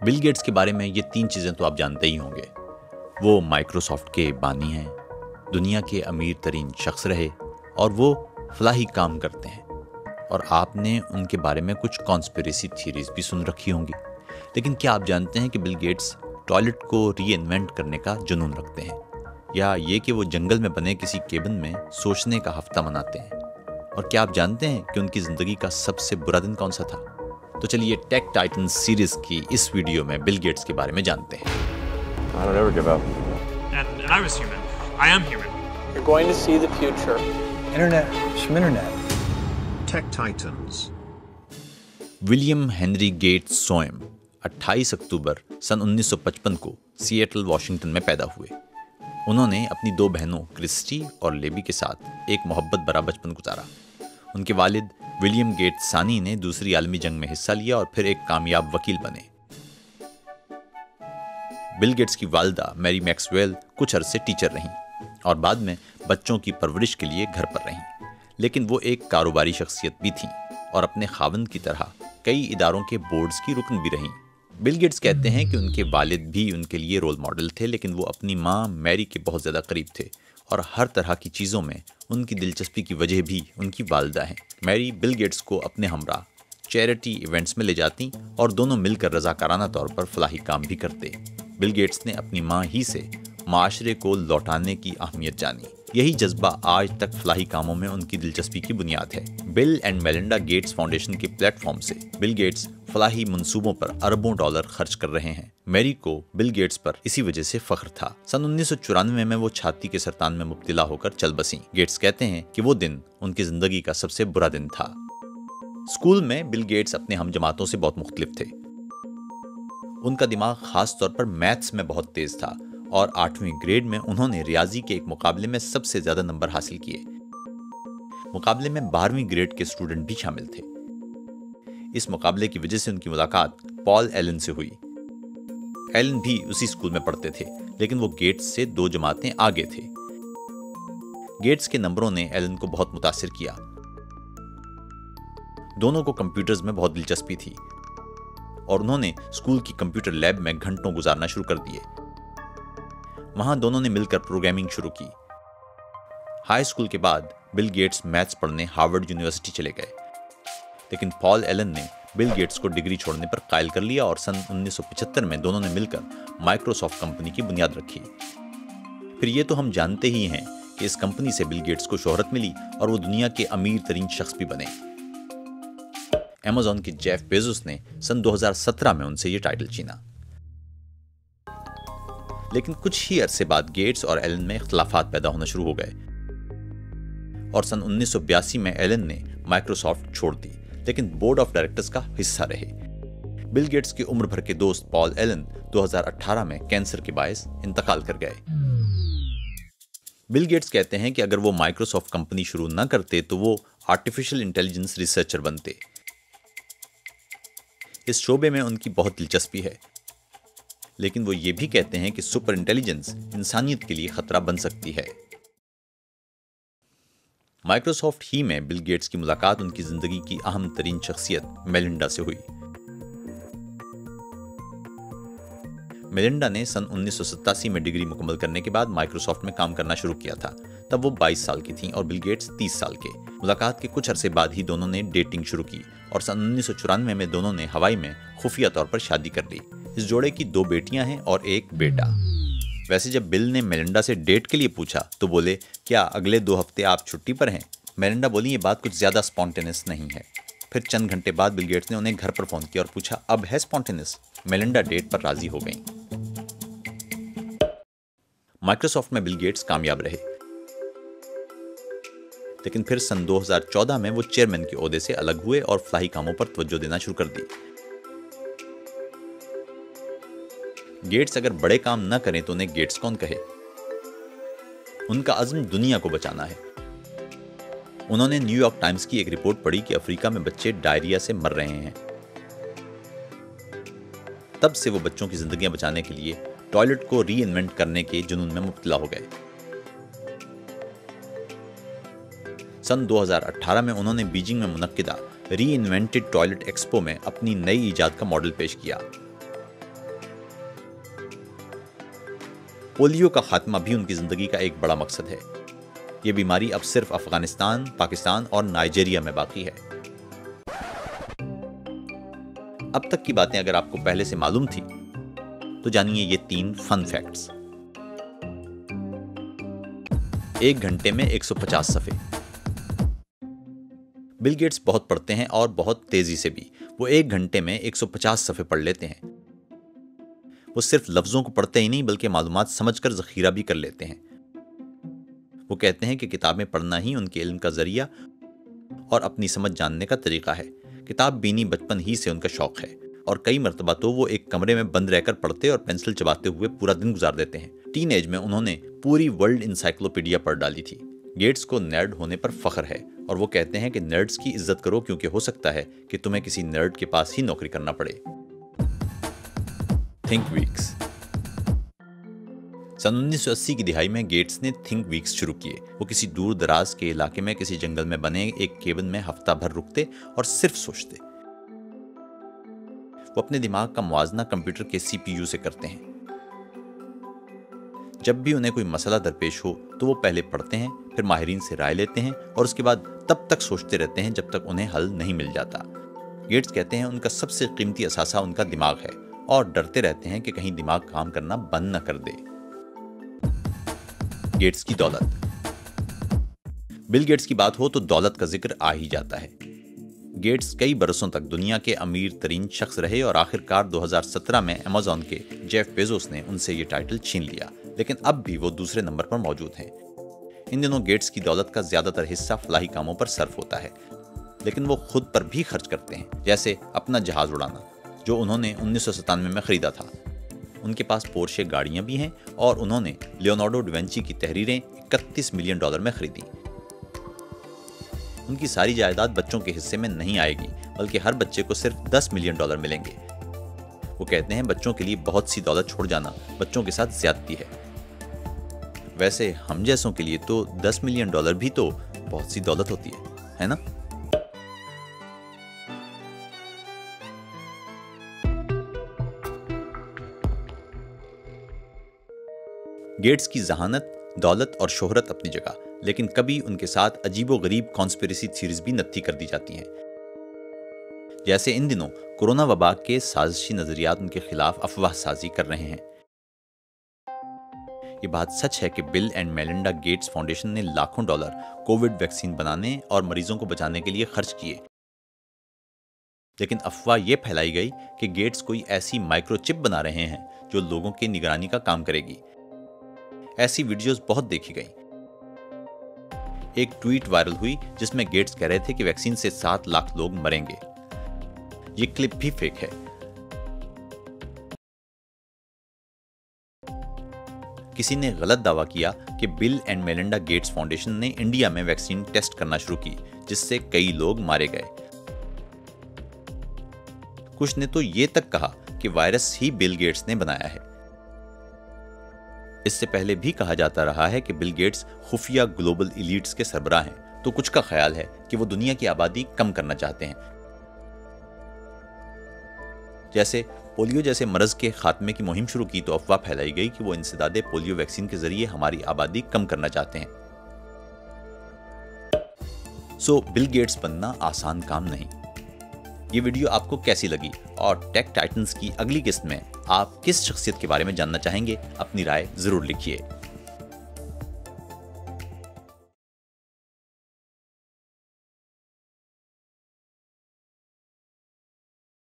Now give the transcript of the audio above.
Bill Gates के बारे में ये 3 चीज़ें तो आप जानते ही होंगे। वो माइक्रोसॉफ्ट के बानी हैं, दुनिया के अमीर तरीन शख्स रहे और वो फलाही काम करते हैं। और आपने उनके बारे में कुछ कॉन्स्पिरेसी थीरीज भी सुन रखी होंगी। लेकिन क्या आप जानते हैं कि बिल गेट्स टॉयलेट को रीइन्वेंट करने का जुनून रखते हैं, या ये कि वो जंगल में बने किसी केबिन में सोचने का हफ्ता मनाते हैं? और क्या आप जानते हैं कि उनकी ज़िंदगी का सबसे बुरा दिन कौन सा था? तो चलिए टेक टाइटन सीरीज की इस वीडियो में बिल गेट्स के बारे में जानते हैं। I don't ever give up. And I was human. I am human. You're going to see the future. Internet, Schminternet. Tech Titans. William Henry Gates सोएम 28 अक्टूबर सन 1955 को सिएटल वॉशिंगटन में पैदा हुए। उन्होंने अपनी 2 बहनों क्रिस्टी और लेबी के साथ एक मोहब्बत भरा बचपन गुजारा। उनके वालिद विलियम गेट्स सानी ने दूसरी आलमी जंग में हिस्सा लिया और फिर एक कामयाब वकील बने। बिल गेट्स की वालदा मैरी मैक्सवेल कुछ अरसे टीचर रहीं और बाद में बच्चों की परवरिश के लिए घर पर रहीं। लेकिन वो एक कारोबारी शख्सियत भी थीं और अपने खावंद की तरह कई इदारों के बोर्ड्स की रुकन भी रहीं। बिल गेट्स कहते हैं कि उनके वालिद भी उनके लिए रोल मॉडल थे, लेकिन वो अपनी माँ मैरी के बहुत ज़्यादा करीब थे और हर तरह की चीज़ों में उनकी दिलचस्पी की वजह भी उनकी वालदा हैं। मैरी बिल गेट्स को अपने हमरा चैरिटी इवेंट्स में ले जाती और दोनों मिलकर रज़ाकाराना तौर पर फलाही काम भी करते। बिल गेट्स ने अपनी माँ ही से माशरे को लौटाने की अहमियत जानी। यही जज्बा आज तक फलाही कामों में उनकी दिलचस्पी की बुनियाद है। Bill and Melinda Gates foundation के प्लेटफॉर्म से बिल गेट्स फलाही मंसूबों पर अरबों डॉलर खर्च कर रहे हैं। मैरी को बिल गेट्स पर इसी वजह से फख्र था। सन 1994 में वो छाती के सरतान में मुब्तला होकर चल बसी। गेट्स कहते हैं कि वो दिन उनकी जिंदगी का सबसे बुरा दिन था। स्कूल में बिल गेट्स अपने हमजमातों से बहुत मुख्तलिफ थे। उनका दिमाग खास तौर पर मैथ्स में बहुत तेज था और 8वीं ग्रेड में उन्होंने रियाजी के एक मुकाबले में सबसे ज्यादा नंबर हासिल किए। मुकाबले में 12वीं ग्रेड के स्टूडेंट भी शामिल थे। इस मुकाबले की वजह से उनकी मुलाकात पॉल एलन से हुई। एलन भी उसी स्कूल में पढ़ते थे, लेकिन वो गेट्स से 2 जमातें आगे थे। गेट्स के नंबरों ने एलन को बहुत मुतासिर किया। दोनों को कंप्यूटर्स में बहुत दिलचस्पी थी और उन्होंने स्कूल की कंप्यूटर लैब में घंटों गुजारना शुरू कर दिए। वहां दोनों ने मिलकर प्रोग्रामिंग शुरू की। हाई स्कूल के बाद बिल गेट्स मैथ्स पढ़ने हार्वर्ड यूनिवर्सिटी चले गए, लेकिन पॉल एलन ने बिल गेट्स को डिग्री छोड़ने पर कायल कर लिया और सन 1975 में दोनों ने मिलकर माइक्रोसॉफ्ट कंपनी की बुनियाद रखी। फिर ये तो हम जानते ही हैं कि इस कंपनी से बिल गेट्स को शोहरत मिली और वो दुनिया के अमीर तरीन शख्स भी बने। अमेज़न के जेफ बेजोस ने सन 2017 में उनसे ये टाइटल छीना। लेकिन कुछ ही अरसे बाद गेट्स और एलन में इख्तलाफात पैदा होना शुरू हो गए और सन 1982 में एलन ने माइक्रोसॉफ्ट छोड़ दी, लेकिन बोर्ड ऑफ डायरेक्टर्स का हिस्सा रहे। बिल गेट्स के उम्र भर के दोस्त पॉल एलन 2018 में कैंसर के बायस इंतकाल कर गए। बिल गेट्स कहते हैं कि अगर वो माइक्रोसॉफ्ट कंपनी शुरू न करते तो वो आर्टिफिशियल इंटेलिजेंस रिसर्चर बनते। इस शोबे में उनकी बहुत दिलचस्पी है, लेकिन वो ये भी कहते हैं कि सुपर इंटेलिजेंस इंसानियत के लिए खतरा बन सकती है। माइक्रोसॉफ्ट ही में बिल गेट्स की मुलाकात उनकी जिंदगी की अहम तरीन शख्सियत मेलिंडा से हुई। मेलिंडा ने सन 1987 में डिग्री मुकम्मल करने के बाद माइक्रोसॉफ्ट में काम करना शुरू किया था। तब वो 22 साल की थीं और बिल गेट्स 30 साल के। मुलाकात के कुछ अरसे बाद ही दोनों ने डेटिंग शुरू की और सन 1994 में दोनों ने हवाई में खुफिया तौर पर शादी कर ली। इस जोड़े की 2 बेटियां हैं और 1 बेटा। वैसे जब बिल ने मेलिंडा से डेट के लिए पूछा तो बोले, क्या अगले 2 हफ्ते आप छुट्टी पर हैं? मेलिंडा बोली, ये बात कुछ ज्यादा स्पॉन्टेनियस नहीं है। फिर चंद घंटे बाद बिल गेट्स ने उन्हें घर पर फोन किया और पूछा, अब है स्पॉन्टेनियस? मेलिंडा डेट पर राजी हो गई। माइक्रोसॉफ्ट में बिल गेट्स कामयाब रहे, लेकिन फिर सन 2014 में वो चेयरमैन के ओहदे से अलग हुए और फलाही कामों पर तवज्जो देना शुरू कर दी। गेट्स अगर बड़े काम न करें तो उन्हें गेट्स कौन कहे। उनका अज़्म दुनिया को बचाना है। उन्होंने न्यूयॉर्क टाइम्स की एक रिपोर्ट पढ़ी कि अफ्रीका में बच्चे डायरिया से मर रहे हैं। तब से वो बच्चों की जिंदगियां बचाने के लिए टॉयलेट को री इन्वेंट करने के जुनून में मुब्तला हो गए। सन 2018 में उन्होंने बीजिंग में मुनक्किदा री इन्वेंटेड टॉयलेट एक्सपो में अपनी नई ईजाद का मॉडल पेश किया। पोलियो का खात्मा भी उनकी जिंदगी का एक बड़ा मकसद है। ये बीमारी अब सिर्फ अफगानिस्तान, पाकिस्तान और नाइजीरिया में बाकी है। अब तक की बातें अगर आपको पहले से मालूम थी तो जानिए ये 3 फन फैक्ट्स। 1 घंटे में 150 सफ़े। बिल गेट्स बहुत पढ़ते हैं और बहुत तेजी से भी। वो 1 घंटे में 150 सफ़े पढ़ लेते हैं। वो सिर्फ लफ्ज़ों को पढ़ते ही नहीं बल्कि मालूमात समझकर ज़ख़ीरा भी कर लेते हैं। वो कहते हैं कि किताबें पढ़ना ही उनके इल्म का ज़रिया और अपनी समझ जानने का तरीका है। किताब बीनी बचपन ही से उनका शौक़ है और कई मरतबा तो वो एक कमरे में बंद रहकर पढ़ते और पेंसिल चबाते हुए पूरा दिन गुजार देते हैं। टीन एज में उन्होंने पूरी वर्ल्ड इंसाइक्लोपीडिया पढ़ डाली थी। गेट्स को नर्ड होने पर फख्र है और वो कहते हैं कि नर्ड्स की इज्जत करो क्योंकि हो सकता है कि तुम्हें किसी नर्ड के पास ही नौकरी करना पड़े। Think weeks. सन 1980 की दिहाई में गेट्स ने थिंक वीक्स शुरू किए। वो किसी दूर दराज के इलाके में किसी जंगल में बने एक केबिन में हफ्ता भर रुकते और सिर्फ सोचते। वो अपने दिमाग का मुआजना कंप्यूटर के CPU से करते हैं। जब भी उन्हें कोई मसला दरपेश हो तो वो पहले पढ़ते हैं, फिर माहिरीन से राय लेते हैं और उसके बाद तब तक सोचते रहते हैं जब तक उन्हें हल नहीं मिल जाता। गेट्स कहते हैं उनका सबसे कीमती असासा उनका दिमाग है और डरते रहते हैं कि कहीं दिमाग काम करना बंद न कर दे। गेट्स की दौलत। बिल गेट्स की बात हो तो दौलत का जिक्र आ ही जाता है। गेट्स कई बरसों तक दुनिया के अमीर तरीन शख्स रहे और आखिरकार 2017 में अमेज़न के जेफ बेजोस ने उनसे ये टाइटल छीन लिया, लेकिन अब भी वो दूसरे नंबर पर मौजूद हैं। इन दिनों गेट्स की दौलत का ज्यादातर हिस्सा फलाही कामों पर सर्फ होता है, लेकिन वो खुद पर भी खर्च करते हैं, जैसे अपना जहाज उड़ाना जो उन्होंने 1997 में खरीदा था। उनके पास पोर्शे गाड़ियां भी हैं और उन्होंने लियोनार्डो डाविंची की तहरीरें $31 मिलियन में खरीदी। उनकी सारी जायदाद बच्चों के हिस्से में नहीं आएगी, बल्कि हर बच्चे को सिर्फ $10 मिलियन मिलेंगे। वो कहते हैं बच्चों के लिए बहुत सी दौलत छोड़ जाना बच्चों के साथ ज्यादती है। वैसे हम जैसों के लिए तो $10 मिलियन भी तो बहुत सी दौलत होती है ना? गेट्स की जहानत, दौलत और शोहरत अपनी जगह, लेकिन कभी उनके साथ अजीबोगरीब कॉन्स्पिरेसी थ्योरीज भी नत्थी कर दी जाती हैं। जैसे इन दिनों कोरोना वबा के साजिशी नजरियात उनके खिलाफ अफवाह साजी कर रहे हैं। ये बात सच है कि bill and Melinda Gates foundation ने लाखों डॉलर कोविड वैक्सीन बनाने और मरीजों को बचाने के लिए खर्च किए, लेकिन अफवाह ये फैलाई गई कि गेट्स कोई ऐसी माइक्रोचिप बना रहे हैं जो लोगों की निगरानी का काम करेगी। ऐसी वीडियोस बहुत देखी गई। एक ट्वीट वायरल हुई जिसमें गेट्स कह रहे थे कि वैक्सीन से 7 लाख लोग मरेंगे। ये क्लिप भी फेक है। किसी ने गलत दावा किया कि bill and Melinda Gates foundation ने इंडिया में वैक्सीन टेस्ट करना शुरू की, जिससे कई लोग मारे गए। कुछ ने तो ये तक कहा कि वायरस ही बिल गेट्स ने बनाया है। इससे पहले भी कहा जाता रहा है कि बिल गेट्स खुफिया ग्लोबल इलीट्स के सरबराह हैं, तो कुछ का ख्याल है कि वो दुनिया की आबादी कम करना चाहते हैं। जैसे पोलियो जैसे मरज के खात्मे की मुहिम शुरू की तो अफवाह फैलाई गई कि वो इंसदादे पोलियो वैक्सीन के जरिए हमारी आबादी कम करना चाहते हैं। सो बिल गेट्स बनना आसान काम नहीं। ये वीडियो आपको कैसी लगी और टेक टाइटन्स की अगली किस्त में आप किस शख्सियत के बारे में जानना चाहेंगे? अपनी राय जरूर लिखिए।